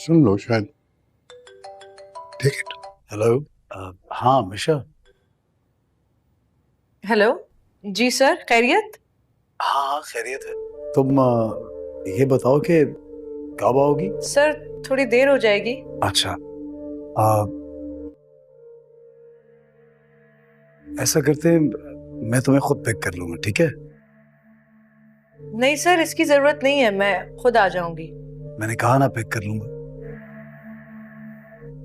सुन लो शायद। Take it. Hello. हाँ मिशा। हेलो जी सर, खैरियत? हाँ हाँ खैरियत है। तुम ये बताओ कि कब आओगी? सर थोड़ी देर हो जाएगी। अच्छा। ऐसा करते हैं, मैं तुम्हें खुद पिक कर लूंगा, ठीक है? नहीं सर, इसकी जरूरत नहीं है, मैं खुद आ जाऊंगी। मैंने कहा ना पिक कर लूंगा।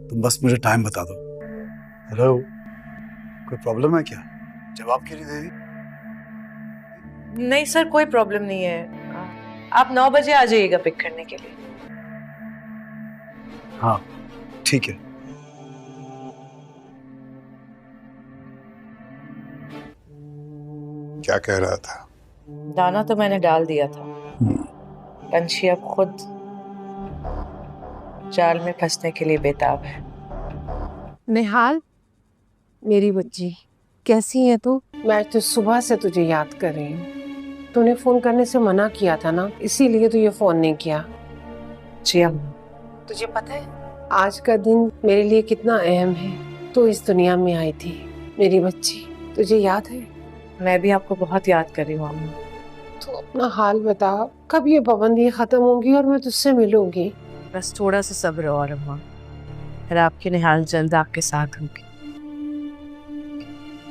तुम बस मुझे टाइम बता दो। हेलो, कोई प्रॉब्लम है क्या? जवाब क्यों नहीं दे रही? नहीं सर, कोई प्रॉब्लम नहीं है। आप 9 बजे आ जाइएगा पिक करने के लिए। हाँ ठीक है। क्या कह रहा था? दाना तो मैंने डाल दिया था। पंछी अब खुद जाल में फंसने के लिए बेताब है। निहाल, मेरी बच्ची, कैसी है तू? मैं तो सुबह से तुझे याद कर रही हूँ। तूने फोन करने से मना किया था ना, इसीलिए तो ये फोन नहीं किया। जी अम्मा। तुझे पता है आज का दिन मेरे लिए कितना अहम है। तू इस दुनिया में आई थी मेरी बच्ची, तुझे याद है? मैं भी आपको बहुत याद कर रही हूँ अम्मा। तू अपना हाल बता, कब ये पाबंदी खत्म होगी और मैं तुझसे मिलूंगी? बस थोड़ा सा सब्र और अम्मा, फिर आपकी निहाल जल्द आपके साथ होगी।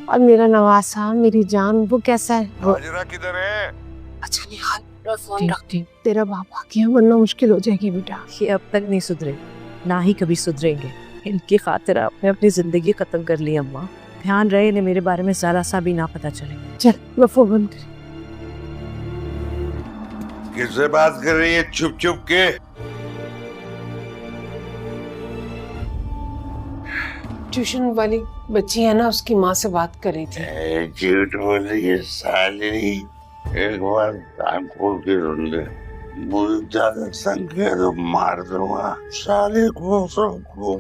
और मेरा नवासा, मेरी जान, वो कैसा है? हाजिरा किधर है? अच्छा निहाल, फोन रख दे। तेरा बाप आ गया वरना मुश्किल हो जाएगी बेटा। ये अब तक नहीं सुधरे, ना ही कभी सुधरेंगे। इनकी खातिर आपने अपनी जिंदगी खत्म कर ली अम्मा। ध्यान रहे इन्हें मेरे बारे में जरा सा भी ना पता चले। चल मैं फोन बंद कर। किससे बात कर रही है छुप छुप के? ट्यूशन वाली बच्ची है ना, उसकी माँ से बात कर रही थी। झूठ बोल रही है साली। एक बार कान खोल के सुन ले, मुझे ज्यादा संग किया तो मार दूंगा साले को सबको।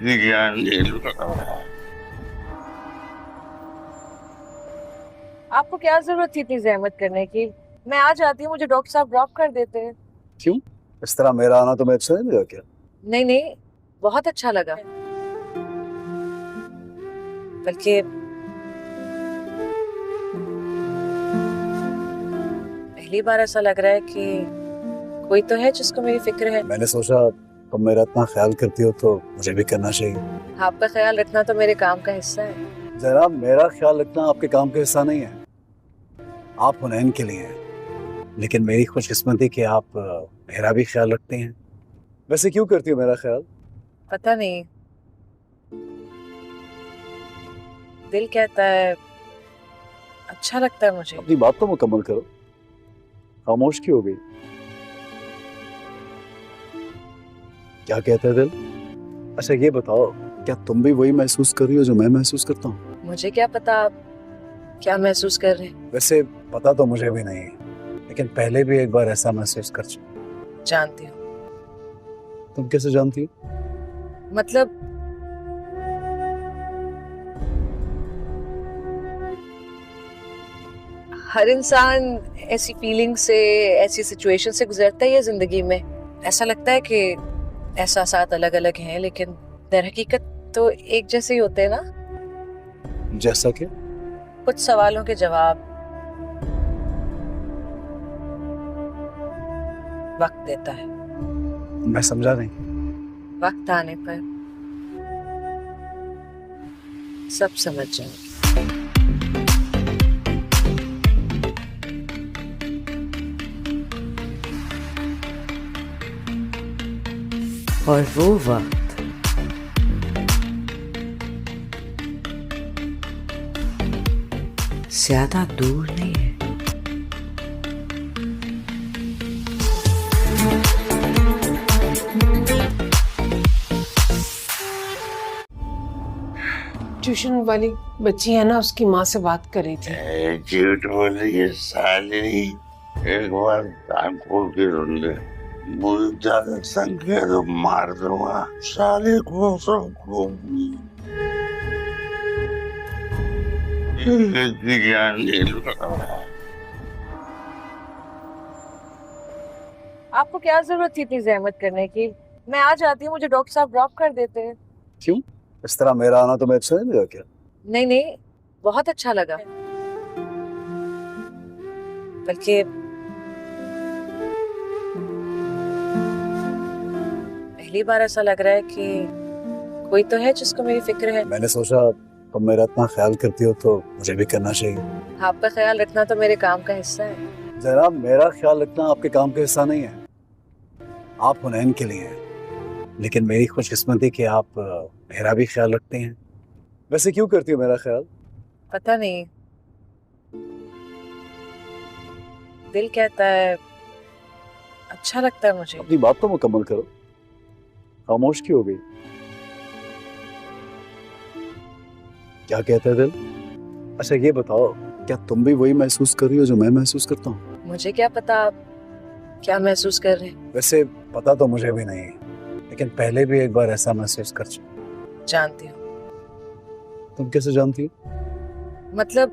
ज्ञान ले लो। आपको क्या जरूरत थी इतनी जहमत करने की? मैं आ जाती हूँ, मुझे डॉक्टर साहब ड्रॉप कर देते हैं। क्यों? इस तरह मेरा आना तुम्हें अच्छा नहीं लगा क्या? नहीं नहीं, बहुत अच्छा लगा। बल्कि पहली बार ऐसा लग रहा है कि कोई तो है जिसको मेरी फिक्र है। मैंने सोचा तुम मेरा इतना ख्याल करती हो तो मुझे भी करना चाहिए। आपका ख्याल रखना तो मेरे काम का हिस्सा है। जरा मेरा ख्याल रखना आपके काम का हिस्सा नहीं है। आप हुनैन के लिए हैं, लेकिन मेरी खुशकिस्मती कि आप मेरा भी ख्याल रखते हैं। वैसे क्यों करती हो मेरा ख्याल? पता नहीं, दिल कहता है, अच्छा लगता है मुझे। अपनी बात तो मुकम्मल करो, खामोश क्यों हो गई? क्या कहते हैं दिल? अच्छा ये बताओ, क्या तुम भी वही महसूस कर रही हो जो मैं महसूस करता हूँ? मुझे क्या पता आप क्या महसूस कर रहे हैं। वैसे पता तो मुझे भी नहीं, लेकिन पहले भी एक बार ऐसा महसूस कर चुका। जानती हूँ। तुम कैसे जानती हो? मतलब हर इंसान ऐसी फीलिंग से, ऐसी सिचुएशन से गुजरता ही है जिंदगी में। ऐसा लगता है कि एहसासात अलग अलग हैं, लेकिन दर हकीकत तो एक जैसे ही होते हैं ना। जैसा कि कुछ सवालों के जवाब वक्त देता है। मैं समझा नहीं। वक्त आने पर सब समझ जाएंगे। और वो वक्त ज्यादा दूर नहीं है। ट्यूशन वाली बच्ची है ना, उसकी माँ से बात कर रही थी। झूठ बोल रही है साली। एक बार कान खोल के सुन ले, मुझे ज्यादा संग किया तो मार दूंगा साले को सबको। ज्ञान ले लो। आपको क्या जरूरत थी इतनी जहमत करने की? मैं आ जाती हूँ, मुझे डॉक्टर साहब ड्रॉप कर देते हैं। क्यों? इस तरह मेरा आना तुम्हें अच्छा नहीं लगा क्या? नहीं नहीं, बहुत अच्छा लगा। बल्कि पहली बार ऐसा लग रहा है कि कोई तो है जिसको मेरी फिक्र है। मैंने सोचा तुम मेरा इतना ख्याल करती हो तो मुझे भी करना चाहिए। आपका ख्याल रखना तो मेरे काम का हिस्सा है। जनाब, मेरा ख्याल रखना आपके काम का हिस्सा नहीं है। आप हुनैन के लिए हैं, लेकिन मेरी खुशकिस्मती कि आप मेरा भी ख्याल रखते हैं। वैसे क्यों करती हो मेरा ख्याल? पता नहीं, दिल कहता है, अच्छा लगता है मुझे। अपनी बात तो मुकम्मल करो, खामोश क्यों हो गई? क्या कहता है दिल? अच्छा ये बताओ, क्या तुम भी वही महसूस कर रही हो जो मैं महसूस करता हूँ? मुझे क्या पता आप क्या महसूस कर रहे हैं। वैसे पता तो मुझे भी नहीं, लेकिन पहले भी एक बार ऐसा महसूस कर चुका। जानती हूँ। तुम कैसे जानती हो? मतलब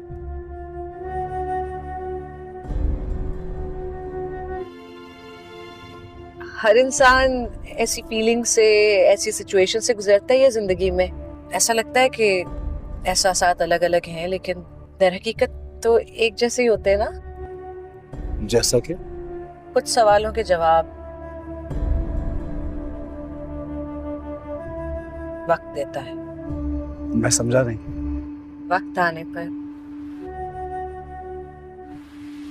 हर इंसान ऐसी फीलिंग से, ऐसी सिचुएशन से गुजरता ही है जिंदगी में। ऐसा लगता है कि एहसासात अलग अलग हैं, लेकिन दर हकीकत तो एक जैसे ही होते हैं ना। जैसा कि? कुछ सवालों के जवाब वक्त देता है। मैं समझा नहीं। वक्त आने पर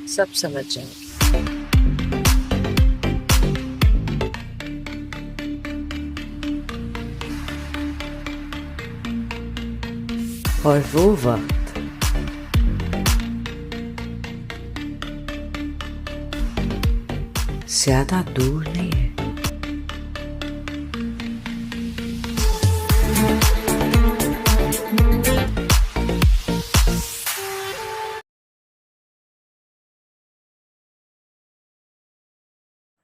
सब समझ जाएंगे। और वो वक्त ज्यादा दूर नहीं है।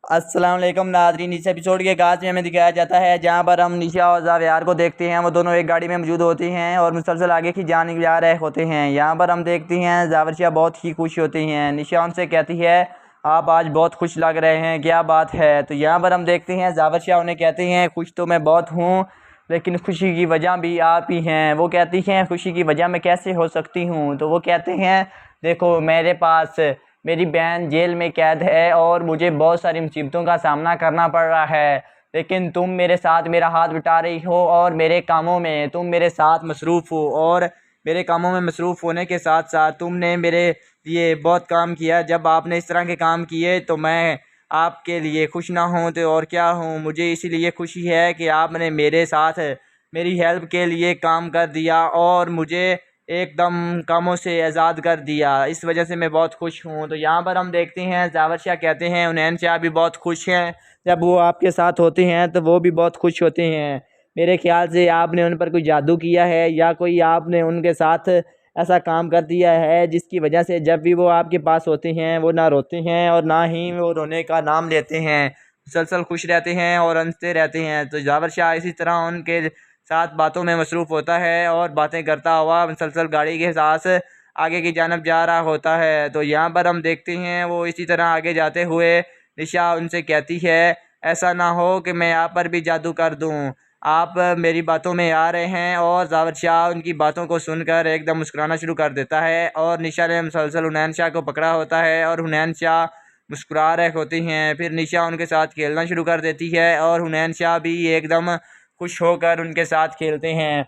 अस्सलाम वालेकुम नाज़रीन। इस एपिसोड के आगाज़ में हमें दिखाया जाता है जहां पर हम निशा और ज़ावियार को देखते हैं। वो दोनों एक गाड़ी में मौजूद होती हैं और मुसलसल आगे की जानिब जा रहे होते हैं। यहाँ पर हम देखते हैं ज़ाविया बहुत ही खुश होती हैं। निशा उनसे कहती है, आप आज बहुत खुश लग रहे हैं, क्या बात है? तो यहाँ पर हम देखते हैं ज़ाविया उन्हें कहते हैं, खुश तो मैं बहुत हूँ, लेकिन खुशी की वजह भी आप ही हैं। वो कहती हैं, खुशी की वजह मैं कैसे हो सकती हूँ? तो वो कहते हैं, देखो मेरे पास मेरी बहन जेल में कैद है और मुझे बहुत सारी मुसीबतों का सामना करना पड़ रहा है, लेकिन तुम मेरे साथ मेरा हाथ बटा रही हो और मेरे कामों में तुम मेरे साथ मसरूफ़ हो। और मेरे कामों में मसरूफ़ होने के साथ साथ तुमने मेरे लिए बहुत काम किया। जब आपने इस तरह के काम किए तो मैं आपके लिए खुश ना हूँ तो और क्या हूँ। मुझे इसीलिए खुशी है कि आपने मेरे साथ मेरी हेल्प के लिए काम कर दिया और मुझे एकदम कामों से आज़ाद कर दिया। इस वजह से मैं बहुत खुश हूँ। तो यहाँ पर हम देखते हैं ज़ावर शाह कहते हैं, हुनैन शाह भी बहुत खुश हैं। जब वो आपके साथ होते हैं तो वो भी बहुत खुश होते हैं। मेरे ख्याल से आपने उन पर कोई जादू किया है या कोई आपने उनके साथ ऐसा काम कर दिया है जिसकी वजह से जब भी वो आपके पास होते हैं वो ना रोते हैं और ना ही वो रोने का नाम लेते हैं, मुसलसल खुश रहते हैं और हंसते रहते हैं। तो ज़ावर शाह इसी तरह उनके साथ बातों में मसरूफ़ होता है और बातें करता हुआ मुसलसल गाड़ी के साथ आगे की जानब जा रहा होता है। तो यहाँ पर हम देखते हैं वो इसी तरह आगे जाते हुए निशा उनसे कहती है, ऐसा ना हो कि मैं आप पर भी जादू कर दूँ, आप मेरी बातों में आ रहे हैं। और ज़ावर शाह उनकी बातों को सुनकर एकदम मुस्कुराना शुरू कर देता है और निशा ने मुसलसल हुनैन शाह को पकड़ा होता है और हुनैन शाह मुस्कुरा रहे होती हैं। फिर निशा उनके साथ खेलना शुरू कर देती है और हुनैन शाह भी एकदम खुश होकर उनके साथ खेलते हैं।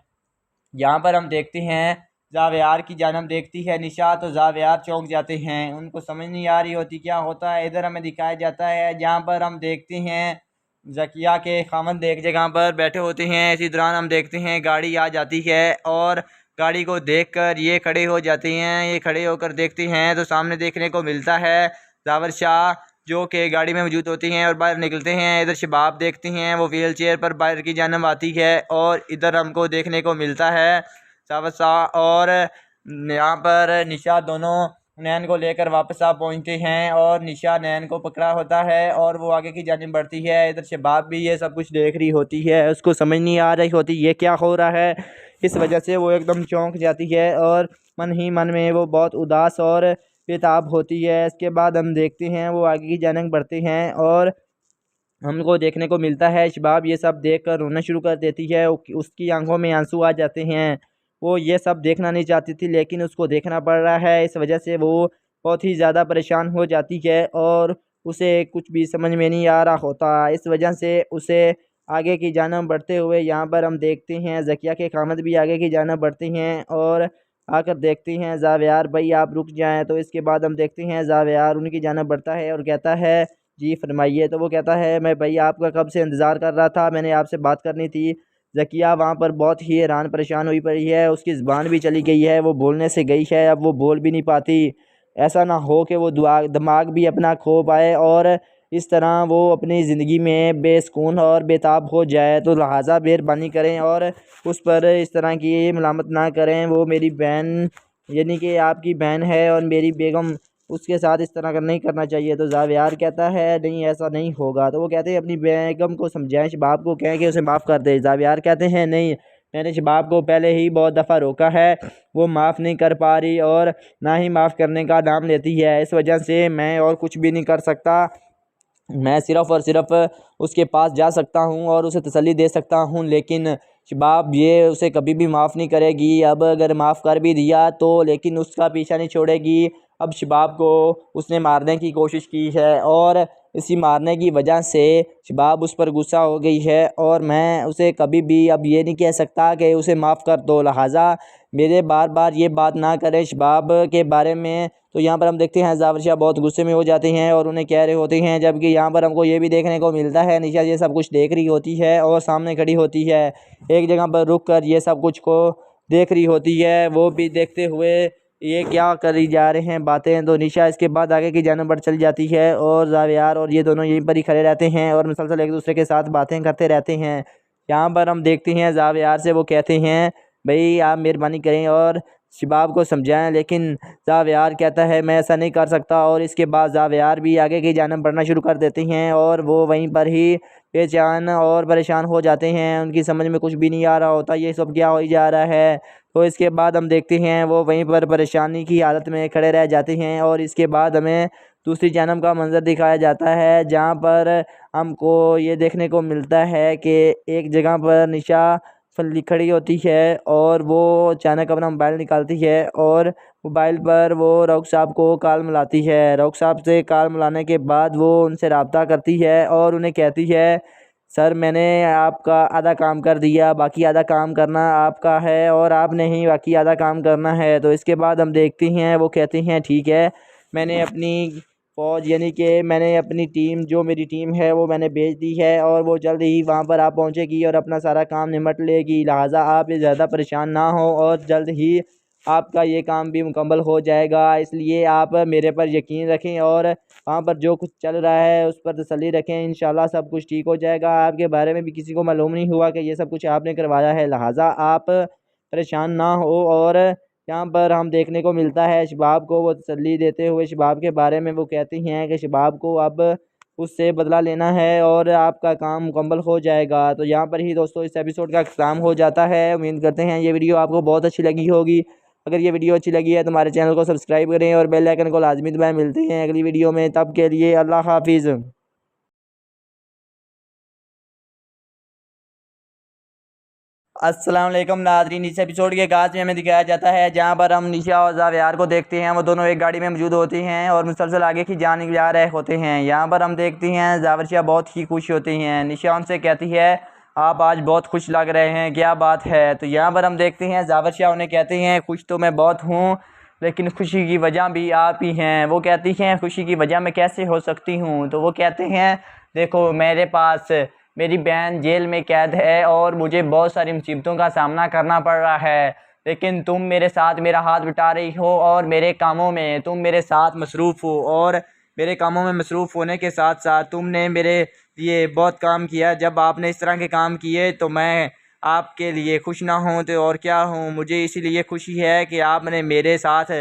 यहाँ पर हम देखते हैं ज़ावियार की जानब देखती है निशा, तो ज़ावियार चौंक जाते हैं, उनको समझ नहीं आ रही होती क्या होता है। इधर हमें दिखाया जाता है जहाँ पर हम देखते हैं ज़किया के खामद एक जगह पर बैठे होते हैं। इसी दौरान हम देखते हैं गाड़ी आ जाती है और गाड़ी को देखकर ये खड़े हो जाते हैं। ये खड़े होकर देखते हैं तो सामने देखने को मिलता है ज़ावर शाह जो कि गाड़ी में मौजूद होती हैं और बाहर निकलते हैं। इधर शबाब देखते हैं वो व्हील चेयर पर बाहर की जानब आती है और इधर हमको देखने को मिलता है ज़ावर शाह और यहाँ पर निशा दोनों नैन को लेकर वापस आ पहुँचते हैं और निशा नैन को पकड़ा होता है और वो आगे की जानिब बढ़ती है। इधर शबाब भी ये सब कुछ देख रही होती है, उसको समझ नहीं आ रही होती ये क्या हो रहा है। इस वजह से वो एकदम चौंक जाती है और मन ही मन में वो बहुत उदास और बेताब होती है। इसके बाद हम देखते हैं वो आगे की जानिब बढ़ते हैं और हमको देखने को मिलता है। शबाब ये सब देखकर रोना शुरू कर देती है, उसकी आंखों में आंसू आ जाते हैं। वो ये सब देखना नहीं चाहती थी लेकिन उसको देखना पड़ रहा है, इस वजह से वो बहुत ही ज़्यादा परेशान हो जाती है और उसे कुछ भी समझ में नहीं आ रहा होता। इस वजह से उसे आगे की जानब बढ़ते हुए यहाँ पर हम देखते हैं ज़किया के खामद भी आगे की जानब बढ़ते हैं और आकर देखते हैं ज़ावियार भाई आप रुक जाएं। तो इसके बाद हम देखते हैं ज़ावियार उनकी जानब बढ़ता है और कहता है जी फरमाइए। तो वो कहता है मैं भाई आपका कब से इंतज़ार कर रहा था, मैंने आपसे बात करनी थी। ज़किया वहाँ पर बहुत ही हैरान परेशान हुई पड़ी है, उसकी ज़बान भी चली गई है, वो बोलने से गई है, अब वो बोल भी नहीं पाती। ऐसा ना हो कि वो दिमाग भी अपना खो पाए और इस तरह वो अपनी ज़िंदगी में बेसुकून और बेताब हो जाए। तो लिहाजा मेहरबानी करें और उस पर इस तरह की मलामत ना करें। वो मेरी बहन यानी कि आपकी बहन है और मेरी बेगम, उसके साथ इस तरह का नहीं करना चाहिए। तो ज़ावियार कहता है नहीं ऐसा नहीं होगा। तो वो कहते हैं अपनी बेगम को समझाएं, शबाब को कहें कि उसे माफ़ कर दे। ज़ावियार कहते हैं नहीं, मैंने शबाब को पहले ही बहुत दफ़ा रोका है, वो माफ़ नहीं कर पा रही और ना ही माफ़ करने का नाम लेती है, इस वजह से मैं और कुछ भी नहीं कर सकता। मैं सिर्फ़ और सिर्फ़ उसके पास जा सकता हूँ और उसे तसल्ली दे सकता हूँ, लेकिन शबाब ये उसे कभी भी माफ़ नहीं करेगी। अब अगर माफ़ कर भी दिया तो लेकिन उसका पीछा नहीं छोड़ेगी। अब शबाब को उसने मारने की कोशिश की है और इसी मारने की वजह से शबाब उस पर गुस्सा हो गई है और मैं उसे कभी भी अब ये नहीं कह सकता कि उसे माफ़ कर दो। लिहाजा मेरे बार बार ये बात ना करें शबाब के बारे में। तो यहाँ पर हम देखते हैं ज़ावर शाह बहुत गुस्से में हो जाते हैं और उन्हें कह रहे होते हैं, जबकि यहाँ पर हमको ये भी देखने को मिलता है निशा ये सब कुछ देख रही होती है और सामने खड़ी होती है, एक जगह पर रुक कर ये सब कुछ को देख रही होती है। वो भी देखते हुए ये क्या करी जा रहे हैं बातें। तो निशा इसके बाद आगे की जानब बढ़ चली जाती है और ज़ावियार और ये दोनों यहीं पर ही खड़े रहते हैं और मुसलसल एक दूसरे के साथ बातें करते रहते हैं। यहाँ पर हम देखते हैं ज़ावियार से वो कहते हैं भाई आप मेहरबानी करें और शबाब को समझाएं, लेकिन ज़ावियार कहता है मैं ऐसा नहीं कर सकता। और इसके बाद ज़ावियार भी आगे की जानब बढ़ना शुरू कर देते हैं और वो वहीं पर ही बेचैन और परेशान हो जाते हैं, उनकी समझ में कुछ भी नहीं आ रहा होता ये सब क्या हो जा रहा है। तो इसके बाद हम देखते हैं वो वहीं पर परेशानी की हालत में खड़े रह जाते हैं और इसके बाद हमें दूसरी जानब का मंज़र दिखाया जाता है जहाँ पर हमको ये देखने को मिलता है कि एक जगह पर निशा खड़ी होती है और वो अचानक अपना मोबाइल निकालती है और मोबाइल पर वो रऊफ़ साहब को कॉल मिलाती है। रऊफ़ साहब से कॉल मिलाने के बाद वो उनसे रब्ता करती है और उन्हें कहती है सर मैंने आपका आधा काम कर दिया, बाकी आधा काम करना आपका है और आपने ही बाकी आधा काम करना है। तो इसके बाद हम देखते हैं वो कहते हैं ठीक है, मैंने अपनी फ़ौज यानी कि मैंने अपनी टीम जो मेरी टीम है वो मैंने भेज दी है और वो जल्द ही वहाँ पर आप पहुँचेगी और अपना सारा काम निमट लेगी। लिहाजा आप ज़्यादा परेशान ना हो और जल्द ही आपका ये काम भी मुकम्मल हो जाएगा, इसलिए आप मेरे पर यकीन रखें और वहाँ पर जो कुछ चल रहा है उस पर तसल्ली रखें। इंशाल्लाह सब कुछ ठीक हो जाएगा। आपके बारे में भी किसी को मालूम नहीं हुआ कि ये सब कुछ आपने करवाया है, लिहाजा आप परेशान ना हो। और यहाँ पर हम देखने को मिलता है शबाब को वो तसल्ली देते हुए शबाब के बारे में वो कहती हैं कि शबाब को अब उससे बदला लेना है और आपका काम मुकम्मल हो जाएगा। तो यहाँ पर ही दोस्तों इस एपिसोड का ख़त्म हो जाता है। उम्मीद करते हैं ये वीडियो आपको बहुत अच्छी लगी होगी। अगर ये वीडियो अच्छी लगी है तो हमारे चैनल को सब्सक्राइब करें और बेल आइकन को लाजमी दबाएं। मिलते हैं अगली वीडियो में, तब के लिए अल्लाह हाफिज़। अस्सलाम वालेकुम नाज़रीन, इस एपिसोड के आगाज़ में हमें दिखाया जाता है जहाँ पर हम निशा और ज़ावियार को देखते हैं, वो दोनों एक गाड़ी में मौजूद होते हैं और मुसलसल आगे की जानिब जा रहे होते हैं। यहाँ पर हम देखते हैं ज़ावर शाह बहुत ही खुश होती हैं। निशा उनसे कहती है आप आज बहुत खुश लग रहे हैं, क्या बात है। तो यहाँ पर हम देखते हैं ज़ावर शाह उन्हें कहते हैं खुश तो मैं बहुत हूँ लेकिन खुशी की वजह भी आप ही हैं। वो कहती हैं खुशी की वजह मैं कैसे हो सकती हूँ। तो वो कहते हैं देखो मेरे पास मेरी बहन जेल में कैद है और मुझे बहुत सारी मुसीबतों का सामना करना पड़ रहा है, लेकिन तुम मेरे साथ मेरा हाथ बटा रही हो और मेरे कामों में तुम मेरे साथ मसरूफ़ हो और मेरे कामों में मसरूफ़ होने के साथ साथ तुमने मेरे लिए बहुत काम किया। जब आपने इस तरह के काम किए तो मैं आपके लिए खुश ना हूँ तो और क्या हूँ। मुझे इसीलिए खुशी है कि आपने मेरे साथ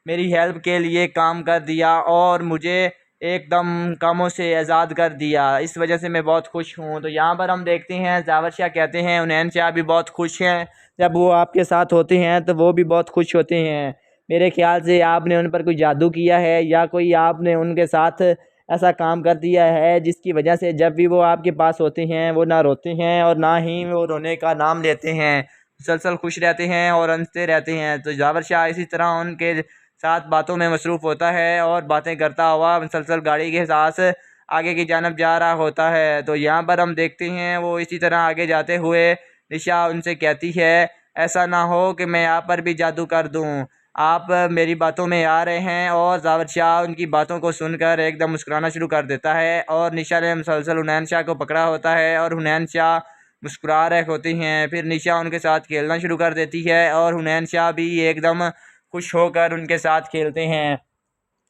मेरी हेल्प के लिए काम कर दिया और मुझे एकदम कामों से आज़ाद कर दिया, इस वजह से मैं बहुत खुश हूँ। तो यहाँ पर हम देखते हैं ज़ावर शाह कहते हैं उनैन शाह भी बहुत खुश हैं, जब वो आपके साथ होते हैं तो वो भी बहुत खुश होते हैं। मेरे ख्याल से आपने उन पर कोई जादू किया है या कोई आपने उनके साथ ऐसा काम कर दिया है जिसकी वजह से जब भी वो आपके पास होते हैं वो ना रोते हैं और ना ही वो रोने का नाम लेते हैं, मुसलसल खुश रहते हैं और हंसते रहते हैं। तो जावर शाह इसी तरह उनके साथ बातों में मसरूफ़ होता है और बातें करता हुआ मुसलसल गाड़ी के साथ आगे की जानब जा रहा होता है। तो यहाँ पर हम देखते हैं वो इसी तरह आगे जाते हुए निशा उनसे कहती है, ऐसा ना हो कि मैं आप पर भी जादू कर दूँ, आप मेरी बातों में आ रहे हैं। और जावर शाह उनकी बातों को सुनकर एकदम मुस्कुराना शुरू कर देता है और निशा ने मुसलसल हुनैन शाह को पकड़ा होता है और हुनैन शाह मुस्कुरा रहे होती हैं। फिर निशा उनके साथ खेलना शुरू कर देती है और हुनैन शाह भी एकदम खुश होकर उनके साथ खेलते हैं।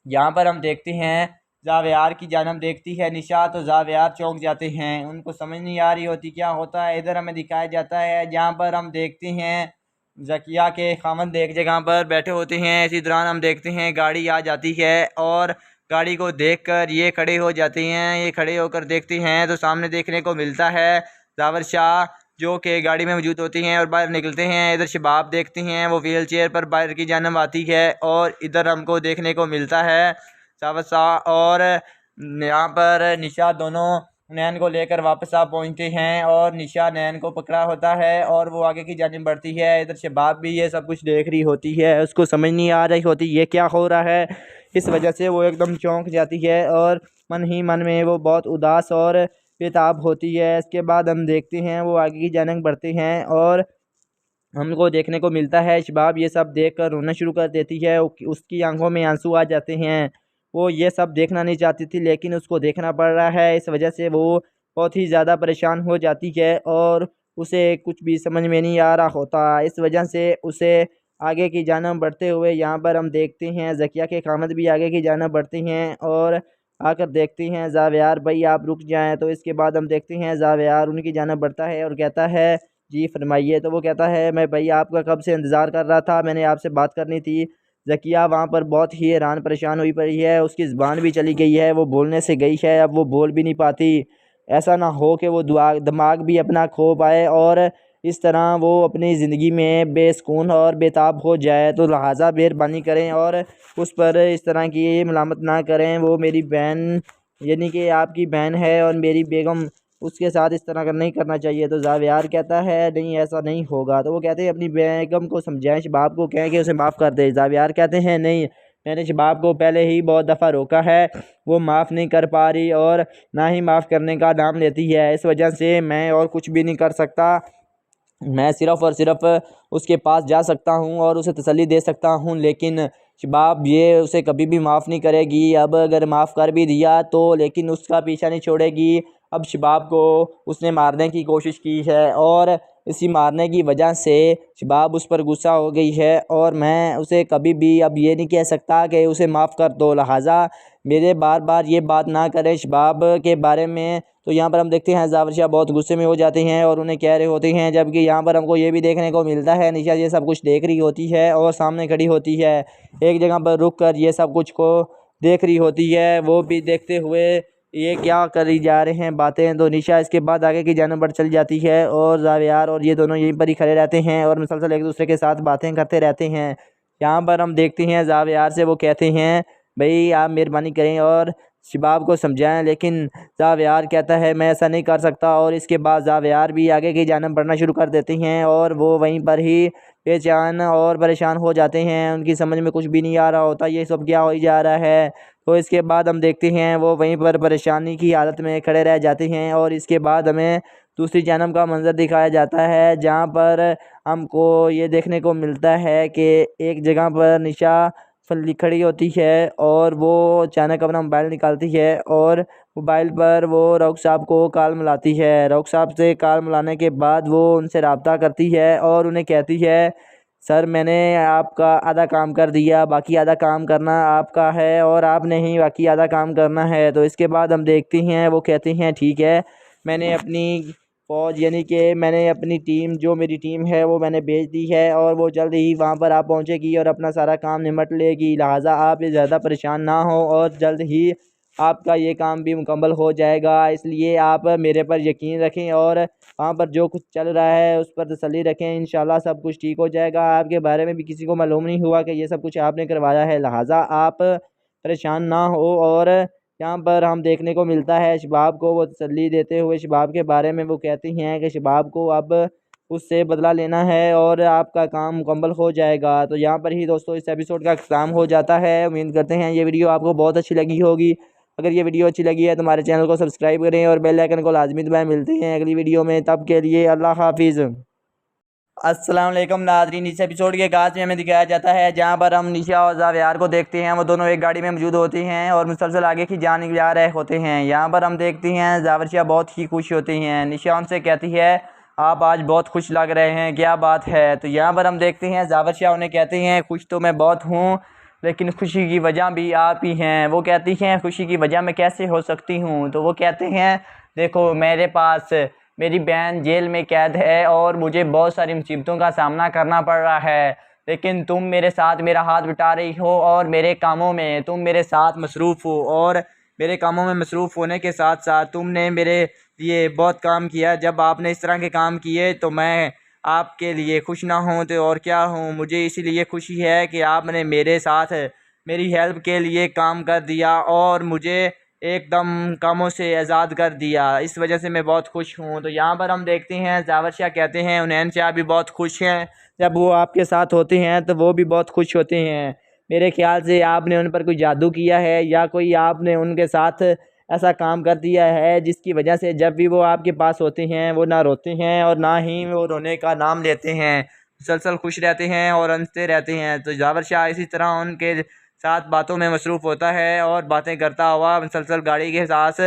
यहाँ पर हम देखते हैं जावेयार की जानब देखती है निशा, तो जावेयार चौंक जाते हैं, उनको समझ नहीं आ रही होती क्या होता है। इधर हमें दिखाया जाता है जहाँ पर हम देखते हैं ज़किया के खामद एक जगह पर बैठे होते हैं। इसी दौरान हम देखते हैं गाड़ी आ जाती है और गाड़ी को देखकर ये खड़े हो जाते हैं। ये खड़े होकर देखते हैं तो सामने देखने को मिलता है जावर शाह जो कि गाड़ी में मौजूद होती हैं और बाहर निकलते हैं। इधर शबाब देखते हैं वो व्हील चेयर पर बाहर की जानब आती है और इधर हमको देखने को मिलता है जावर शाह और यहाँ पर निशा दोनों नैन को लेकर वापस आ पहुँचते हैं और निशा नैन को पकड़ा होता है और वो आगे की जानिब बढ़ती है। इधर शबाब भी ये सब कुछ देख रही होती है, उसको समझ नहीं आ रही होती ये क्या हो रहा है। इस वजह से वो एकदम चौंक जाती है और मन ही मन में वो बहुत उदास और बेताब होती है। इसके बाद हम देखते हैं वो आगे की जानिब बढ़ते हैं और हमको देखने को मिलता है शबाब ये सब देख कर रोना शुरू कर देती है, उसकी आंखों में आंसू आ जाते हैं। वो ये सब देखना नहीं चाहती थी लेकिन उसको देखना पड़ रहा है, इस वजह से वो बहुत ही ज़्यादा परेशान हो जाती है और उसे कुछ भी समझ में नहीं आ रहा होता। इस वजह से उसे आगे की जानब बढ़ते हुए यहाँ पर हम देखते हैं ज़किया के खामद भी आगे की जानब बढ़ते हैं और आकर देखते हैं जावेयार भाई आप रुक जाएं। तो इसके बाद हम देखते हैं जावेयार उनकी जानब बढ़ता है और कहता है जी फरमाइए। तो वो कहता है मैं भाई आपका कब से इंतज़ार कर रहा था, मैंने आपसे बात करनी थी। ज़किया वहाँ पर बहुत ही हैरान परेशान हुई पड़ी है, उसकी ज़बान भी चली गई है, वो बोलने से गई है अब वो बोल भी नहीं पाती। ऐसा ना हो कि वो दिमाग भी अपना खो पाए और इस तरह वो अपनी ज़िंदगी में बेसुकून और बेताब हो जाए। तो लिहाजा मेहरबानी करें और उस पर इस तरह की मलामत ना करें, वो मेरी बहन यानी कि आपकी बहन है और मेरी बेगम, उसके साथ इस तरह का नहीं करना चाहिए। तो जावेयार कहता है नहीं ऐसा नहीं होगा। तो वो कहते हैं अपनी बेगम को समझाएं, शबाब को कहें कि उसे माफ़ कर दे। जावेयार कहते हैं नहीं, मैंने शबाब को पहले ही बहुत दफ़ा रोका है, वो माफ़ नहीं कर पा रही और ना ही माफ़ करने का नाम लेती है, इस वजह से मैं और कुछ भी नहीं कर सकता। मैं सिर्फ़ और सिर्फ़ उसके पास जा सकता हूँ और उसे तसल्ली दे सकता हूँ, लेकिन शबाब ये उसे कभी भी माफ़ नहीं करेगी। अब अगर माफ़ कर भी दिया तो लेकिन उसका पीछा नहीं छोड़ेगी। अब शबाब को उसने मारने की कोशिश की है और इसी मारने की वजह से शबाब उस पर गुस्सा हो गई है और मैं उसे कभी भी अब ये नहीं कह सकता कि उसे माफ़ कर दो। लिहाजा मेरे बार बार ये बात ना करें शबाब के बारे में। तो यहाँ पर हम देखते हैं जावर शाह बहुत गुस्से में हो जाते हैं और उन्हें कह रहे होते हैं, जबकि यहाँ पर हमको ये भी देखने को मिलता है निशा ये सब कुछ देख रही होती है और सामने खड़ी होती है, एक जगह पर रुक कर ये सब कुछ को देख रही होती है। वो भी देखते हुए ये क्या करी जा रहे हैं बातें। तो निशा इसके बाद आगे की जानब बढ़ चली जाती है और जावेयार और ये दोनों यहीं पर ही खड़े रहते हैं और मुसलसल एक दूसरे के साथ बातें करते रहते हैं। यहाँ पर हम देखते हैं जावेयार से वो कहते हैं भाई आप मेहरबानी करें और शबाब को समझाएं, लेकिन जावेयार कहता है मैं ऐसा नहीं कर सकता। और इसके बाद जावेयार भी आगे की जानब बढ़ना शुरू कर देते हैं और वो वहीं पर ही बेचैन और परेशान हो जाते हैं, उनकी समझ में कुछ भी नहीं आ रहा होता ये सब क्या हो जा रहा है। तो इसके बाद हम देखते हैं वो वहीं पर परेशानी की हालत में खड़े रह जाते हैं और इसके बाद हमें दूसरी जानब का मंज़र दिखाया जाता है जहाँ पर हमको ये देखने को मिलता है कि एक जगह पर निशा खड़ी होती है और वो अचानक अपना मोबाइल निकालती है और मोबाइल पर वो रऊफ़ साहब को कॉल मिलाती है। रऊफ़ साहब से कॉल मिलाने के बाद वो उनसे रब्ता करती है और उन्हें कहती है सर मैंने आपका आधा काम कर दिया, बाकी आधा काम करना आपका है और आपने ही बाकी आधा काम करना है। तो इसके बाद हम देखते हैं वो कहते हैं ठीक है, मैंने अपनी फ़ौज यानी कि मैंने अपनी टीम जो मेरी टीम है वो मैंने भेज दी है और वो जल्द ही वहाँ पर आप पहुँचेगी और अपना सारा काम निमट लेगी। लिहाजा आप ज़्यादा परेशान ना हो और जल्द ही आपका ये काम भी मुकम्मल हो जाएगा, इसलिए आप मेरे पर यकीन रखें और वहाँ पर जो कुछ चल रहा है उस पर तसल्ली रखें, इंशाल्लाह सब कुछ ठीक हो जाएगा। आपके बारे में भी किसी को मालूम नहीं हुआ कि ये सब कुछ आपने करवाया है, लिहाजा आप परेशान ना हो और यहाँ पर हम देखने को मिलता है शबाब को वो तसल्ली देते हुए शबाब के बारे में वो कहती हैं कि शबाब को अब उससे बदला लेना है और आपका काम मुकम्मल हो जाएगा। तो यहाँ पर ही दोस्तों इस एपिसोड का ख़त्म हो जाता है। उम्मीद करते हैं ये वीडियो आपको बहुत अच्छी लगी होगी। अगर ये वीडियो अच्छी लगी है तो हमारे चैनल को सब्सक्राइब करें और बेल आइकन को लाजमी दबाएं। मिलते हैं अगली वीडियो में, तब के लिए अल्लाह हाफिज़। अस्सलाम वालेकुम नाज़रीन, इस एपिसोड के आगाज़ में हमें दिखाया जाता है जहां पर हम निशा और ज़ावियार को देखते हैं। वो दोनों एक गाड़ी में मौजूद होती हैं और मुसलसल आगे की जानिब जा रहे होते हैं। यहां पर हम देखते हैं ज़ाविया बहुत ही खुश होती हैं। निशा उनसे कहती है आप आज बहुत खुश लग रहे हैं, क्या बात है। तो यहाँ पर हम देखते हैं ज़ाविया उन्हें कहते हैं खुश तो मैं बहुत हूँ लेकिन खुशी की वजह भी आप ही हैं। वो कहती हैं खुशी की वजह मैं कैसे हो सकती हूँ। तो वो कहते हैं देखो मेरे पास मेरी बहन जेल में कैद है और मुझे बहुत सारी मुसीबतों का सामना करना पड़ रहा है, लेकिन तुम मेरे साथ मेरा हाथ बटा रही हो और मेरे कामों में तुम मेरे साथ मसरूफ़ हो। और मेरे कामों में मसरूफ़ होने के साथ साथ तुमने मेरे लिए बहुत काम किया। जब आपने इस तरह के काम किए तो मैं आपके लिए खुश ना हूँ तो और क्या हूँ। मुझे इसीलिए खुशी है कि आपने मेरे साथ मेरी हेल्प के लिए काम कर दिया और मुझे एकदम कामों से आज़ाद कर दिया। इस वजह से मैं बहुत खुश हूँ। तो यहाँ पर हम देखते हैं ज़ाविया कहते हैं उन्नैन शाह भी बहुत खुश हैं। जब वो आपके साथ होते हैं तो वो भी बहुत खुश होते हैं। मेरे ख्याल से आपने उन पर कोई जादू किया है या कोई आपने उनके साथ ऐसा काम कर दिया है जिसकी वजह से जब भी वो आपके पास होते हैं वो ना रोते हैं और ना ही वो रोने का नाम लेते हैं, मुसलसल खुश रहते हैं और हंसते रहते हैं। तो ज़ाविया इसी तरह उनके साथ बातों में मसरूफ़ होता है और बातें करता हुआ मुसलसल गाड़ी के साथ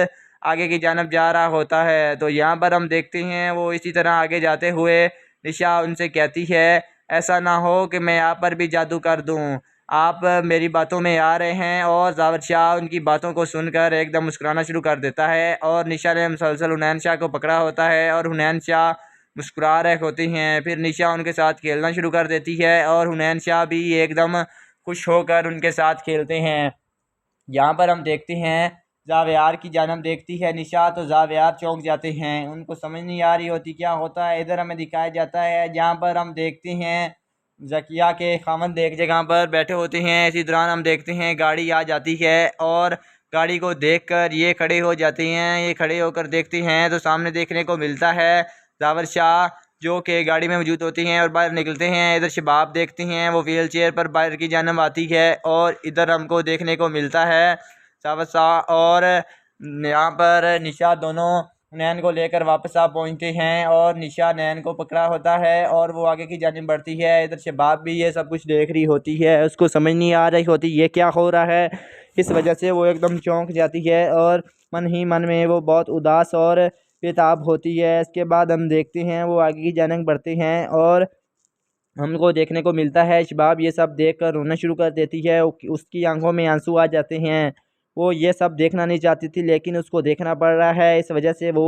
आगे की जानब जा रहा होता है। तो यहाँ पर हम देखते हैं वो इसी तरह आगे जाते हुए निशा उनसे कहती है ऐसा ना हो कि मैं आप पर भी जादू कर दूँ, आप मेरी बातों में आ रहे हैं। और ज़ाविया उनकी बातों को सुनकर एकदम मुस्कुराना शुरू कर देता है और निशा ने मुसलसल हुनैन शाह को पकड़ा होता है और हुनैन शाह मुस्कुरा रहे होती हैं। फिर निशा उनके साथ खेलना शुरू कर देती है और हुनैन शाह भी एकदम खुश होकर उनके साथ खेलते हैं। यहाँ पर हम देखते हैं ज़ावियार की जानब देखती है निशा तो ज़ावियार चौंक जाते हैं, उनको समझ नहीं आ रही होती क्या होता है। इधर हमें दिखाया जाता है जहाँ पर हम देखते हैं ज़किया के खामद एक जगह पर बैठे होते हैं। इसी दौरान हम देखते हैं गाड़ी आ जाती है और गाड़ी को देखकर ये खड़े हो जाते हैं। ये खड़े होकर देखते हैं तो सामने देखने को मिलता है ज़ाविया जो कि गाड़ी में मौजूद होती हैं और बाहर निकलते हैं। इधर शबाब देखते हैं वो व्हील चेयर पर बाहर की जानब आती है और इधर हमको देखने को मिलता है ज़ाविया और यहाँ पर निशा दोनों नैन को लेकर वापस आ पहुँचते हैं और निशा नैन को पकड़ा होता है और वो आगे की जानब बढ़ती है। इधर शबाब भी ये सब कुछ देख रही होती है, उसको समझ नहीं आ रही होती ये क्या हो रहा है। इस वजह से वो एकदम चौंक जाती है और मन ही मन में वो बहुत उदास और बेताब होती है। इसके बाद हम देखते हैं वो आगे की जानब बढ़ते हैं और हमको देखने को मिलता है शबाब ये सब देखकर रोना शुरू कर देती है। उसकी आंखों में आंसू आ जाते हैं। वो ये सब देखना नहीं चाहती थी लेकिन उसको देखना पड़ रहा है। इस वजह से वो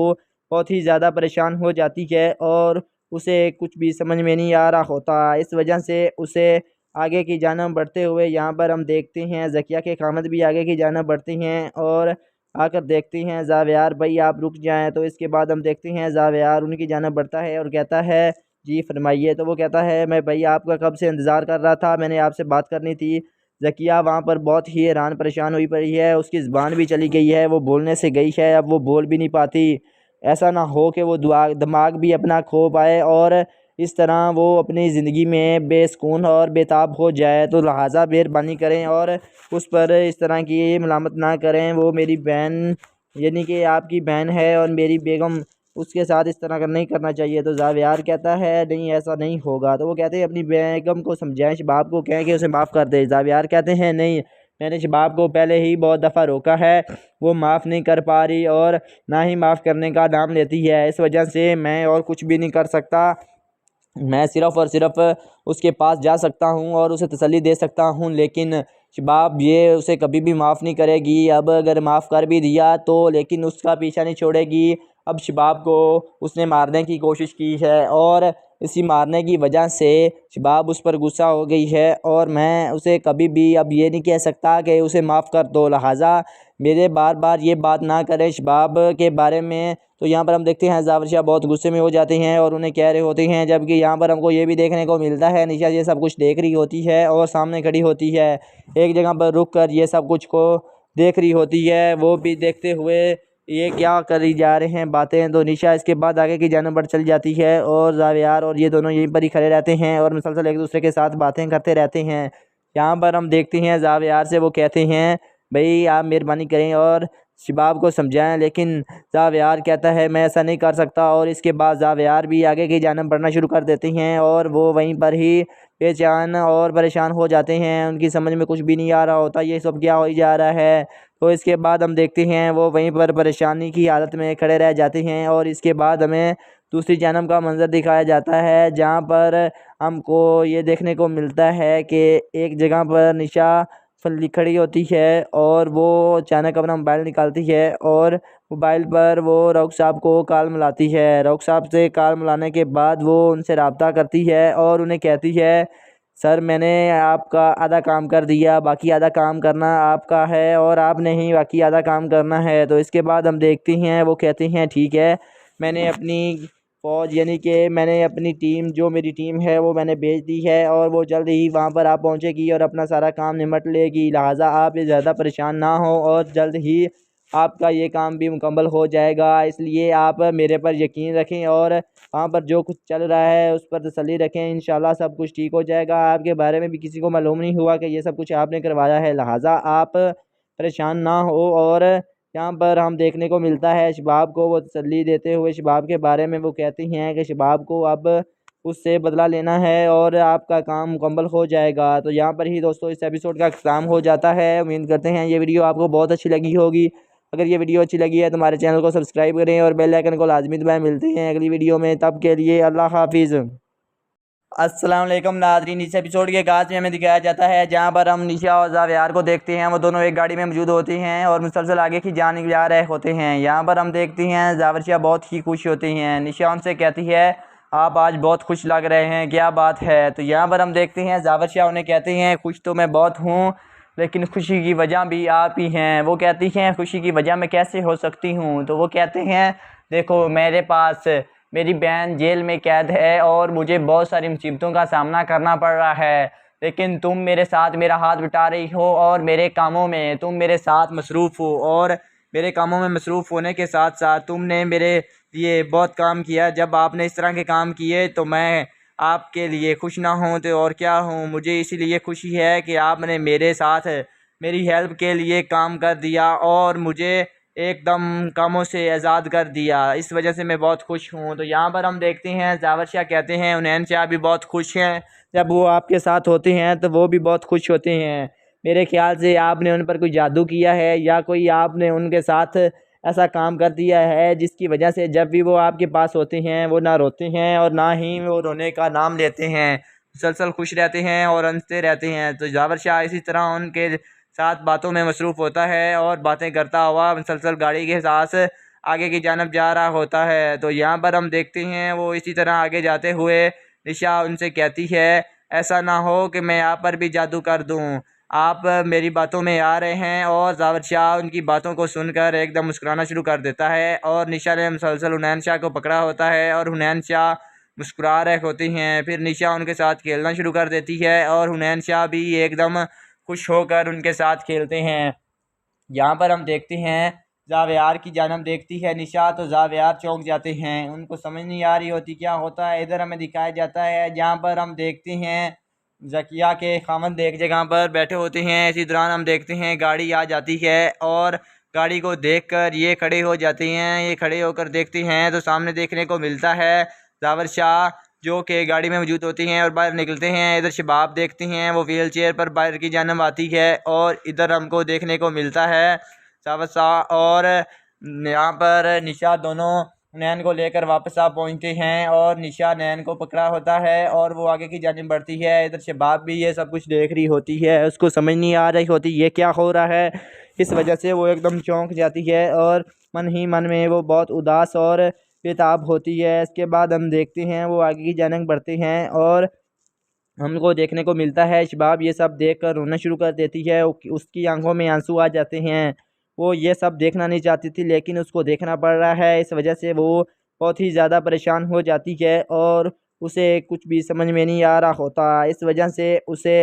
बहुत ही ज़्यादा परेशान हो जाती है और उसे कुछ भी समझ में नहीं आ रहा होता। इस वजह से उसे आगे की जानब बढ़ते हुए यहाँ पर हम देखते हैं ज़किया के खामद भी आगे की जानब बढ़ते हैं और आकर देखते हैं ज़ावियार भाई आप रुक जाएं। तो इसके बाद हम देखते हैं ज़ावियार उनकी जानब बढ़ता है और कहता है जी फरमाइए। तो वो कहता है मैं भाई आपका कब से इंतज़ार कर रहा था, मैंने आपसे बात करनी थी। ज़किया वहाँ पर बहुत ही हैरान परेशान हुई पड़ी है, उसकी ज़बान भी चली गई है, वो बोलने से गई है अब वो बोल भी नहीं पाती। ऐसा ना हो कि वो दिमाग भी अपना खो पाए और इस तरह वो अपनी ज़िंदगी में बेसुकून और बेताब हो जाए। तो लिहाजा मेहरबानी करें और उस पर इस तरह की मलामत ना करें। वो मेरी बहन यानी कि आपकी बहन है और मेरी बेगम, उसके साथ इस तरह का नहीं करना चाहिए। तो ज़ावियार कहता है नहीं ऐसा नहीं होगा। तो वो कहते हैं अपनी बेगम को समझाएं, शबाब को कहें कि उसे माफ़ कर दे। ज़ावियार कहते हैं नहीं मैंने शबाब को पहले ही बहुत दफ़ा रोका है, वो माफ़ नहीं कर पा रही और ना ही माफ़ करने का नाम लेती है। इस वजह से मैं और कुछ भी नहीं कर सकता, मैं सिर्फ़ और सिर्फ उसके पास जा सकता हूँ और उसे तसल्ली दे सकता हूँ, लेकिन शबाब ये उसे कभी भी माफ़ नहीं करेगी। अब अगर माफ़ कर भी दिया तो लेकिन उसका पीछा नहीं छोड़ेगी। अब शबाब को उसने मारने की कोशिश की है और इसी मारने की वजह से शबाब उस पर गुस्सा हो गई है और मैं उसे कभी भी अब ये नहीं कह सकता कि उसे माफ़ कर दो। लिहाजा मेरे बार बार ये बात ना करें शबाब के बारे में। तो यहाँ पर हम देखते हैं ज़ाविया बहुत गुस्से में हो जाते हैं और उन्हें कह रहे होते हैं, जबकि यहाँ पर हमको ये भी देखने को मिलता है निशा ये सब कुछ देख रही होती है और सामने खड़ी होती है। एक जगह पर रुक कर ये सब कुछ को देख रही होती है, वो भी देखते हुए ये क्या करी जा रहे हैं बातें। तो निशा इसके बाद आगे की जानब बढ़ चली जाती है और जावियार और ये दोनों यहीं पर ही खड़े रहते हैं और मुसलसल एक दूसरे के साथ बातें करते रहते हैं। यहाँ पर हम देखते हैं जावियार से वो कहते हैं भाई आप मेहरबानी करें और शबाब को समझाएं, लेकिन जावियार कहता है मैं ऐसा नहीं कर सकता। और इसके बाद जावियार भी आगे की जानब बढ़ना शुरू कर देते हैं और वो वहीं पर ही बेचैन और परेशान हो जाते हैं। उनकी समझ में कुछ भी नहीं आ रहा होता ये सब क्या हो जा रहा है। तो इसके बाद हम देखते हैं वो वहीं पर परेशानी की हालत में खड़े रह जाते हैं और इसके बाद हमें दूसरी जानब का मंजर दिखाया जाता है, जहाँ पर हमको ये देखने को मिलता है कि एक जगह पर निशा खड़ी होती है और वो अचानक अपना मोबाइल निकालती है और मोबाइल पर वो रऊफ़ साहब को कॉल मिलाती है। रऊफ़ साहब से कॉल मिलाने के बाद वो उनसे रब्ता करती है और उन्हें कहती है सर मैंने आपका आधा काम कर दिया, बाकी आधा काम करना आपका है और आपने ही बाकी आधा काम करना है। तो इसके बाद हम देखते हैं वो कहते हैं ठीक है, मैंने अपनी फ़ौज यानी कि मैंने अपनी टीम जो मेरी टीम है वो मैंने भेज दी है और वो जल्द ही वहाँ पर आप पहुँचेगी और अपना सारा काम निमट लेगी। लिहाजा आप ज़्यादा परेशान ना हो और जल्द ही आपका ये काम भी मुकम्मल हो जाएगा। इसलिए आप मेरे पर यकीन रखें और वहाँ पर जो कुछ चल रहा है उस पर तसल्ली रखें। इंशाल्लाह सब कुछ ठीक हो जाएगा। आपके बारे में भी किसी को मालूम नहीं हुआ कि ये सब कुछ आपने करवाया है, लिहाजा आप परेशान ना हो। और यहाँ पर हम देखने को मिलता है शबाब को वो तसल्ली देते हुए शबाब के बारे में वो कहती हैं कि शबाब को अब उससे बदला लेना है और आपका काम मुकम्मल हो जाएगा। तो यहाँ पर ही दोस्तों इस एपिसोड का ख़त्म हो जाता है। उम्मीद करते हैं ये वीडियो आपको बहुत अच्छी लगी होगी। अगर ये वीडियो अच्छी लगी है तो हमारे चैनल को सब्सक्राइब करें और बेल आइकन को लाजमी दबाएं। मिलते हैं अगली वीडियो में, तब के लिए अल्लाह हाफिज़। अस्सलाम वालेकुम नाज़रीन, इस एपिसोड के आगाज़ में हमें दिखाया जाता है जहां पर हम निशा और जावियार को देखते हैं। वो दोनों एक गाड़ी में मौजूद होते हैं और मुसलसल आगे की जानिब जा रहे होते हैं। यहाँ पर हम देखते हैं जाविया बहुत ही खुश होती हैं। निशा उनसे कहती है आप आज बहुत खुश लग रहे हैं, क्या बात है। तो यहाँ पर हम देखते हैं जाविया उन्हें कहते हैं खुश तो मैं बहुत हूँ लेकिन खुशी की वजह भी आप ही हैं। वो कहती हैं खुशी की वजह मैं कैसे हो सकती हूँ। तो वो कहते हैं देखो मेरे पास मेरी बहन जेल में कैद है और मुझे बहुत सारी मुसीबतों का सामना करना पड़ रहा है, लेकिन तुम मेरे साथ मेरा हाथ बटा रही हो और मेरे कामों में तुम मेरे साथ मसरूफ़ हो। और मेरे कामों में मसरूफ़ होने के साथ साथ तुमने मेरे लिए बहुत काम किया। जब आपने इस तरह के काम किए तो मैं आपके लिए खुश ना हूँ तो और क्या हूँ। मुझे इसीलिए खुशी है कि आपने मेरे साथ मेरी हेल्प के लिए काम कर दिया और मुझे एकदम कामों से आज़ाद कर दिया। इस वजह से मैं बहुत खुश हूँ। तो यहाँ पर हम देखते हैं जावेद शाह कहते हैं उनैन शाह भी बहुत खुश हैं। जब वो आपके साथ होते हैं तो वो भी बहुत खुश होते हैं। मेरे ख्याल से आपने उन पर कोई जादू किया है या कोई आपने उनके साथ ऐसा काम कर दिया है जिसकी वजह से जब भी वो आपके पास होते हैं वो ना रोते हैं और ना ही वो रोने का नाम लेते हैं, मुसलसल खुश रहते हैं और हंसते रहते हैं। तो जावेद शाह इसी तरह उनके साथ बातों में मसरूफ़ होता है और बातें करता हुआ मुसलसल गाड़ी के साथ आगे की जानब जा रहा होता है। तो यहाँ पर हम देखते हैं वो इसी तरह आगे जाते हुए निशा उनसे कहती है ऐसा ना हो कि मैं आप पर भी जादू कर दूँ, आप मेरी बातों में आ रहे हैं। और जावेद शाह उनकी बातों को सुनकर एकदम मुस्कुराना शुरू कर देता है और निशा ने मुसलसल हुनैन शाह को पकड़ा होता है और हुनैन शाह मुस्कुरा रहे होती हैं। फिर निशा उनके साथ खेलना शुरू कर देती है और हुनैन शाह भी एकदम खुश होकर उनके साथ खेलते हैं। यहाँ पर हम देखते हैं जावियार की जानब देखती है निशा तो जावियार चौंक जाते हैं, उनको समझ नहीं आ रही होती क्या होता है। इधर हमें दिखाया जाता है जहाँ पर हम देखते हैं ज़किया के खामद एक जगह पर बैठे होते हैं। इसी दौरान हम देखते हैं गाड़ी आ जाती है और गाड़ी को देखकर ये खड़े हो जाते हैं। ये खड़े होकर देखते हैं तो सामने देखने को मिलता है जावेद शाह जो कि गाड़ी में मौजूद होती हैं और बाहर निकलते हैं। इधर शबाब देखते हैं वो व्हील चेयर पर बाहर की जानब आती है और इधर हमको देखने को मिलता है जावेद शाह और यहाँ पर निशा दोनों नैन को लेकर वापस आ पहुँचते हैं और निशा नैन को पकड़ा होता है और वो आगे की जानब बढ़ती है। इधर शबाब भी ये सब कुछ देख रही होती है, उसको समझ नहीं आ रही होती ये क्या हो रहा है। इस वजह से वो एकदम चौंक जाती है और मन ही मन में वो बहुत उदास और बेताब होती है। इसके बाद हम देखते हैं वो आगे की जानब बढ़ते हैं और हमको देखने को मिलता है शबाब ये सब देख कर रोना शुरू कर देती है। उसकी आंखों में आंसू आ जाते हैं। वो ये सब देखना नहीं चाहती थी लेकिन उसको देखना पड़ रहा है। इस वजह से वो बहुत ही ज़्यादा परेशान हो जाती है और उसे कुछ भी समझ में नहीं आ रहा होता। इस वजह से उसे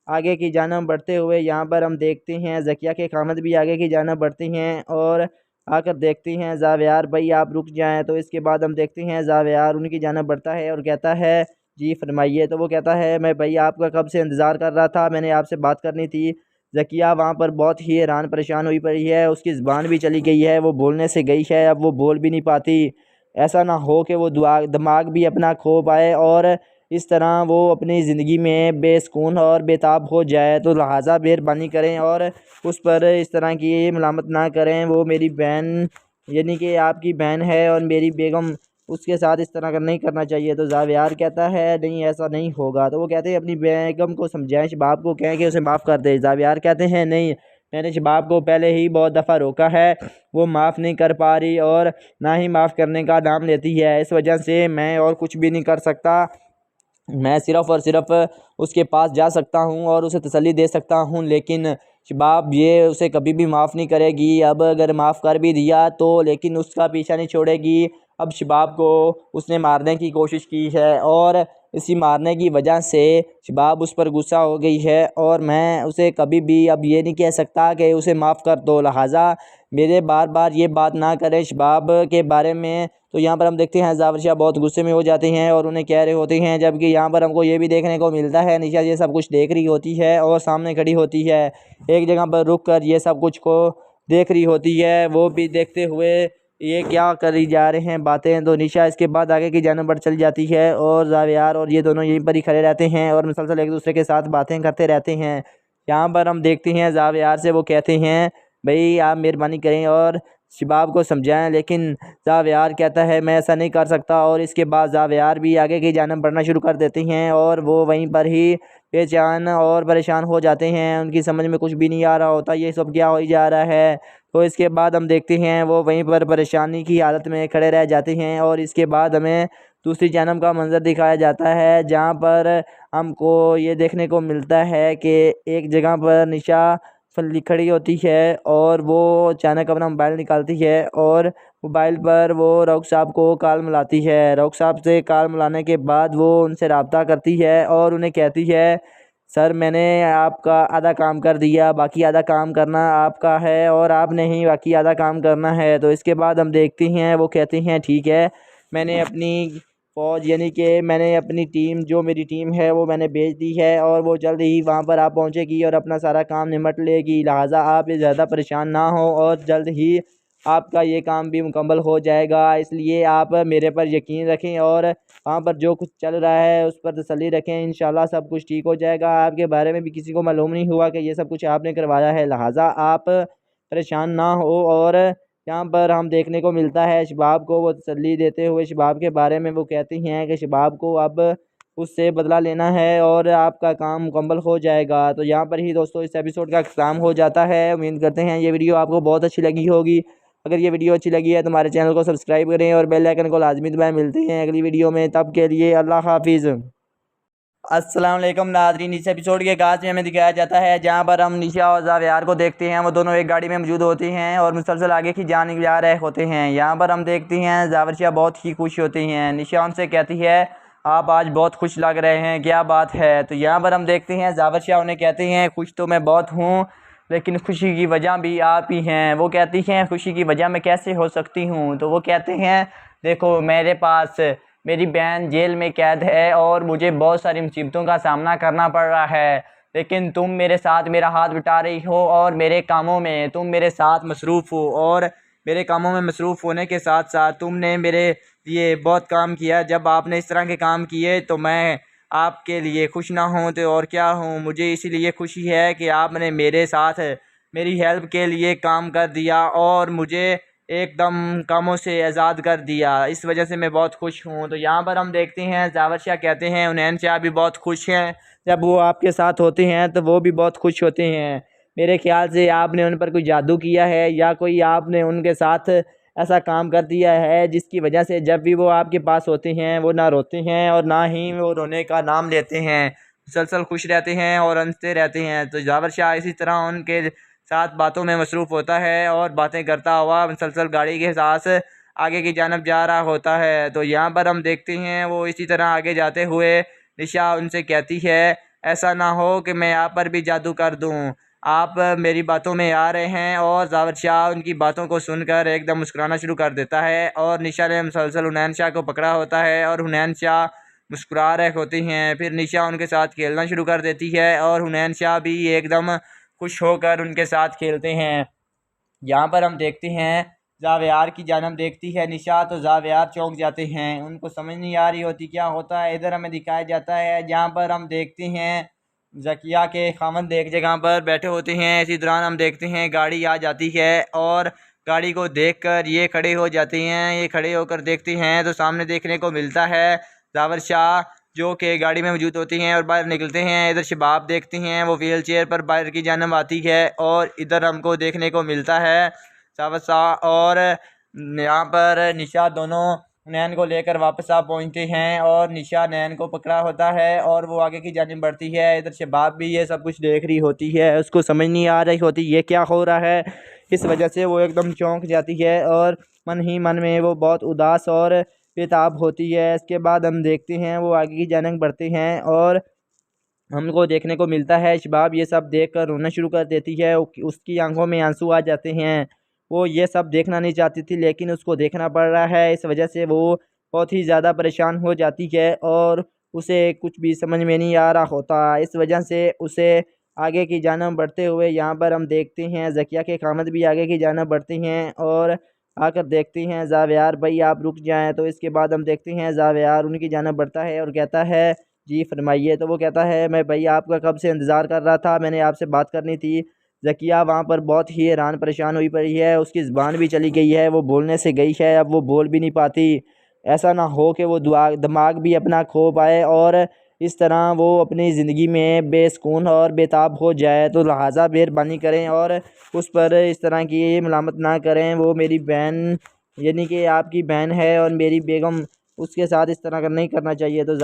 आगे की जानब बढ़ते हुए यहाँ पर हम देखते हैं ज़किया के खामद भी आगे की जानब बढ़ते हैं और आकर देखते हैं ज़ावियार भाई आप रुक जाएं। तो इसके बाद हम देखते हैं ज़ावियार उनकी जानब बढ़ता है और कहता है जी फरमाइए। तो वो कहता है मैं भाई आपका कब से इंतज़ार कर रहा था, मैंने आपसे बात करनी थी। ज़किया वहाँ पर बहुत ही हैरान परेशान हुई पड़ी है, उसकी ज़बान भी चली गई है, वो बोलने से गई है, अब वो बोल भी नहीं पाती। ऐसा ना हो कि वो दिमाग भी अपना खो पाए और इस तरह वो अपनी ज़िंदगी में बेसुकून और बेताब हो जाए। तो लिहाजा मेहरबानी करें और उस पर इस तरह की मलामत ना करें। वो मेरी बहन यानी कि आपकी बहन है और मेरी बेगम, उसके साथ इस तरह का नहीं करना चाहिए। तो ज़ावियार कहता है नहीं ऐसा नहीं होगा। तो वो कहते हैं अपनी बेगम को समझाएं, शबाब को कहें कि उसे माफ़ कर दे। ज़ावियार कहते हैं नहीं, मैंने शबाब को पहले ही बहुत दफ़ा रोका है, वो माफ़ नहीं कर पा रही और ना ही माफ़ करने का नाम लेती है। इस वजह से मैं और कुछ भी नहीं कर सकता। मैं सिर्फ़ और सिर्फ़ उसके पास जा सकता हूँ और उसे तसल्ली दे सकता हूँ, लेकिन शबाब ये उसे कभी भी माफ़ नहीं करेगी। अब अगर माफ़ कर भी दिया तो लेकिन उसका पीछा नहीं छोड़ेगी। अब शबाब को उसने मारने की कोशिश की है और इसी मारने की वजह से शबाब उस पर गुस्सा हो गई है और मैं उसे कभी भी अब ये नहीं कह सकता कि उसे माफ़ कर दो। लिहाजा मेरे बार बार ये बात ना करें शबाब के बारे में। तो यहाँ पर हम देखते हैं ज़ावर शाह बहुत गुस्से में हो जाते हैं और उन्हें कह रहे होते हैं, जबकि यहाँ पर हमको ये भी देखने को मिलता है निशा ये सब कुछ देख रही होती है और सामने खड़ी होती है, एक जगह पर रुक कर ये सब कुछ को देख रही होती है। वो भी देखते हुए ये क्या करी जा रहे हैं बातें। तो निशा इसके बाद आगे की जानब बढ़ चली जाती है और ज़ावियार और ये दोनों यहीं पर ही खड़े रहते हैं और मुसलसल एक दूसरे के साथ बातें करते रहते हैं। यहाँ पर हम देखते हैं ज़ावियार से वो कहते हैं भाई आप मेहरबानी करें और शबाब को समझाएं, लेकिन ज़ावियार कहता है मैं ऐसा नहीं कर सकता। और इसके बाद ज़ावियार भी आगे की जानब बढ़ना शुरू कर देते हैं और वो वहीं पर ही बेचैन और परेशान हो जाते हैं। उनकी समझ में कुछ भी नहीं आ रहा होता ये सब क्या हो जा रहा है। तो इसके बाद हम देखते हैं वो वहीं पर परेशानी की हालत में खड़े रह जाते हैं और इसके बाद हमें दूसरी जानब का मंज़र दिखाया जाता है, जहाँ पर हमको ये देखने को मिलता है कि एक जगह पर निशा खड़ी होती है और वो अचानक अपना मोबाइल निकालती है और मोबाइल पर वो रऊफ़ साहब को कॉल मिलाती है। रऊफ़ साहब से कॉल मिलाने के बाद वो उनसे रब्ता करती है और उन्हें कहती है सर मैंने आपका आधा काम कर दिया, बाकी आधा काम करना आपका है और आपने ही बाकी आधा काम करना है। तो इसके बाद हम देखते हैं वो कहते हैं ठीक है, मैंने अपनी फ़ौज यानी कि मैंने अपनी टीम जो मेरी टीम है वो मैंने भेज दी है और वो जल्द ही वहाँ पर आप पहुँचेगी और अपना सारा काम निमट लेगी। लिहाजा आप ज़्यादा परेशान ना हो और जल्द ही आपका ये काम भी मुकम्मल हो जाएगा। इसलिए आप मेरे पर यकीन रखें और वहाँ पर जो कुछ चल रहा है उस पर तसल्ली रखें, इंशाल्लाह सब कुछ ठीक हो जाएगा। आपके बारे में भी किसी को मालूम नहीं हुआ कि ये सब कुछ आपने करवाया है, लिहाजा आप परेशान ना हो। और यहाँ पर हम देखने को मिलता है शबाब को वो तसल्ली देते हुए शबाब के बारे में वो कहती हैं कि शबाब को अब उससे बदला लेना है और आपका काम मुकम्मल हो जाएगा। तो यहाँ पर ही दोस्तों इस एपिसोड का ख़त्म हो जाता है। उम्मीद करते हैं ये वीडियो आपको बहुत अच्छी लगी होगी। अगर ये वीडियो अच्छी लगी है तो हमारे चैनल को सब्सक्राइब करें और बेल आइकन को लाजमी दबाएं। मिलते हैं अगली वीडियो में, तब के लिए अल्लाह हाफिज़। अस्सलाम वालेकुम नाज़रीन, इस एपिसोड के आगाज़ में हमें दिखाया जाता है जहां पर हम निशा और ज़ावियार को देखते हैं। वो दोनों एक गाड़ी में मौजूद होते हैं और मुसलसल आगे की जानिब जा रहे होते हैं। यहाँ पर हम देखते हैं ज़ावर शाह बहुत ही खुश होती हैं। निशा उनसे कहती है आप आज बहुत खुश लग रहे हैं, क्या बात है। तो यहाँ पर हम देखते हैं ज़ावर शाह उन्हें कहते हैं खुश तो मैं बहुत हूँ, लेकिन खुशी की वजह भी आप ही हैं। वो कहती हैं खुशी की वजह मैं कैसे हो सकती हूँ। तो वो कहते हैं देखो मेरे पास मेरी बहन जेल में कैद है और मुझे बहुत सारी मुसीबतों का सामना करना पड़ रहा है, लेकिन तुम मेरे साथ मेरा हाथ बटा रही हो और मेरे कामों में तुम मेरे साथ मसरूफ़ हो। और मेरे कामों में मसरूफ़ होने के साथ साथ तुमने मेरे लिए बहुत काम किया। जब आपने इस तरह के काम किए तो मैं आपके लिए खुश ना हूँ तो और क्या हूँ। मुझे इसीलिए खुशी है कि आपने मेरे साथ मेरी हेल्प के लिए काम कर दिया और मुझे एकदम कामों से आज़ाद कर दिया, इस वजह से मैं बहुत खुश हूँ। तो यहाँ पर हम देखते हैं ज़ावर शाह कहते हैं उनैन शाह भी बहुत खुश हैं, जब वो आपके साथ होते हैं तो वो भी बहुत खुश होते हैं। मेरे ख्याल से आपने उन पर कोई जादू किया है या कोई आपने उनके साथ ऐसा काम कर दिया है जिसकी वजह से जब भी वो आपके पास होते हैं वो ना रोते हैं और ना ही वो रोने का नाम लेते हैं, मुसलसल खुश रहते हैं और हंसते रहते हैं। तो ज़ावर शाह इसी तरह उनके साथ बातों में मसरूफ़ होता है और बातें करता हुआ मुसलसल गाड़ी के साथ आगे की जानब जा रहा होता है। तो यहाँ पर हम देखते हैं वो इसी तरह आगे जाते हुए निशा उनसे कहती है ऐसा ना हो कि मैं आप पर भी जादू कर दूं। आप मेरी बातों में आ रहे हैं। और जावर शाह उनकी बातों को सुनकर एकदम मुस्कुराना शुरू कर देता है और निशा ने मुसलसल हुनैन शाह को पकड़ा होता है और हुनैन शाह मुस्कुरा रहे होती हैं। फिर निशा उनके साथ खेलना शुरू कर देती है और हुनैन शाह भी एकदम खुश होकर उनके साथ खेलते हैं। यहाँ पर हम देखते हैं जावेयार की जानब देखती है निशा, तो जावेयार चौंक जाते हैं, उनको समझ नहीं आ रही होती क्या होता है। इधर हमें दिखाया जाता है जहाँ पर हम देखते हैं ज़किया के खामन एक जगह पर बैठे होते हैं। इसी दौरान हम देखते हैं गाड़ी आ जाती है और गाड़ी को देखकर ये खड़े हो जाते हैं। ये खड़े होकर देखते हैं तो सामने देखने को मिलता है जावर शाह जो कि गाड़ी में मौजूद होती हैं और बाहर निकलते हैं। इधर शबाब देखते हैं वो व्हील चेयर पर बाहर की जानब आती है और इधर हमको देखने को मिलता है जावर शाह और यहाँ पर निशा दोनों नैन को लेकर वापस आ पहुँचते हैं और निशा नैन को पकड़ा होता है और वो आगे की जानिब बढ़ती है। इधर शबाब भी ये सब कुछ देख रही होती है, उसको समझ नहीं आ रही होती ये क्या हो रहा है। इस वजह से वो एकदम चौंक जाती है और मन ही मन में वो बहुत उदास और बेताब होती है। इसके बाद हम देखते हैं वो आगे की जानिब बढ़ते हैं और हमको देखने को मिलता है शबाब ये सब देख कर रोना शुरू कर देती है। उसकी आंखों में आंसू आ जाते हैं। वो ये सब देखना नहीं चाहती थी लेकिन उसको देखना पड़ रहा है। इस वजह से वो बहुत ही ज़्यादा परेशान हो जाती है और उसे कुछ भी समझ में नहीं आ रहा होता। इस वजह से उसे आगे की जानब बढ़ते हुए यहाँ पर हम देखते हैं ज़किया के खामद भी आगे की जानब बढ़ते हैं और आकर देखते हैं जावेयार भाई आप रुक जाएं। तो इसके बाद हम देखते हैं जावेयार उनकी जानब बढ़ता है और कहता है जी फरमाइए। तो वो कहता है मैं भाई आपका कब से इंतज़ार कर रहा था, मैंने आपसे बात करनी थी। ज़किया वहाँ पर बहुत ही हैरान परेशान हुई पड़ी है, उसकी ज़बान भी चली गई है, वो बोलने से गई है अब वो बोल भी नहीं पाती। ऐसा ना हो कि वो दिमाग भी अपना खो पाए और इस तरह वो अपनी ज़िंदगी में बेसुकून और बेताब हो जाए। तो लिहाजा मेहरबानी करें और उस पर इस तरह की मलामत ना करें। वो मेरी बहन यानी कि आपकी बहन है और मेरी बेगम, उसके साथ इस तरह का नहीं करना चाहिए। तो